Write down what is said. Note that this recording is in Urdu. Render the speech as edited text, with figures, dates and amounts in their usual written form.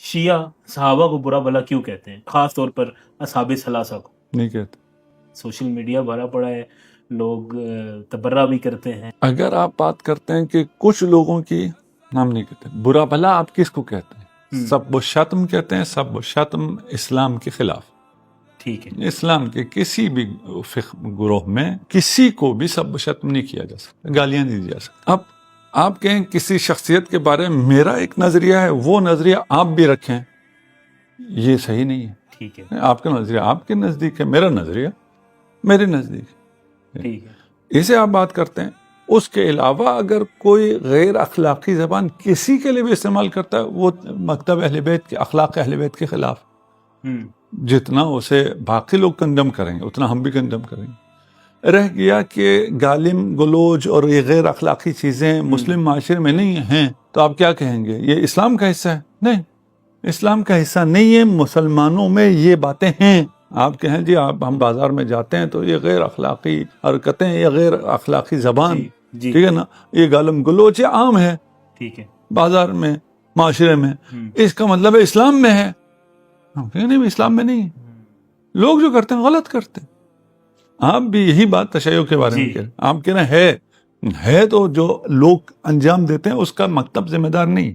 شیعہ صحابہ کو برا بھلا کیوں کہتے ہیں، خاص طور پر اصحاب ثلاثہ کو؟ نہیں کہتے. سوشل میڈیا بھرا پڑا ہے، لوگ تبرہ بھی کرتے ہیں. اگر آپ بات کرتے ہیں کہ کچھ لوگوں کی، ہم نہیں کہتے برا بھلا. آپ کس کو کہتے ہیں؟ سب و شتم کہتے ہیں. سب و شتم اسلام کے خلاف. ٹھیک ہے. اسلام کے کسی بھی گروہ میں کسی کو بھی سب و شتم نہیں کیا جا سکتا، گالیاں نہیں دی جا سکتا. اب آپ کہیں کسی شخصیت کے بارے میں میرا ایک نظریہ ہے، وہ نظریہ آپ بھی رکھیں، یہ صحیح نہیں ہے. ٹھیک ہے. آپ کا نظریہ آپ کے نزدیک ہے، میرا نظریہ میرے نزدیک ہے. ٹھیک ہے. اسے آپ بات کرتے ہیں. اس کے علاوہ اگر کوئی غیر اخلاقی زبان کسی کے لیے بھی استعمال کرتا ہے، وہ مکتب اہل بیت کے، اخلاق اہل بیت کے خلاف. جتنا اسے باقی لوگ کنڈم کریں گے اتنا ہم بھی کنڈم کریں گے. رہ گیا کہ گالم گلوچ اور یہ غیر اخلاقی چیزیں مسلم معاشرے میں نہیں ہیں، تو آپ کیا کہیں گے؟ یہ اسلام کا حصہ ہے؟ نہیں، اسلام کا حصہ نہیں ہے. مسلمانوں میں یہ باتیں ہیں. آپ کہیں جی ہم بازار میں جاتے ہیں تو یہ غیر اخلاقی حرکتیں، یہ غیر اخلاقی زبان، ٹھیک ہے نا، یہ گالم گلوچ یہ عام ہے. ٹھیک ہے. بازار میں، معاشرے میں، اس کا مطلب ہے اسلام میں ہے. ہم کہیں نہیں، اسلام میں نہیں ہے. لوگ جو کرتے ہیں غلط کرتے ہیں. آپ بھی یہی بات تشیع کے بارے میں کہہ رہے ہیں. آپ کہہ رہے ہیں ہے تو جو لوگ انجام دیتے ہیں اس کا مکتب ذمہ دار نہیں.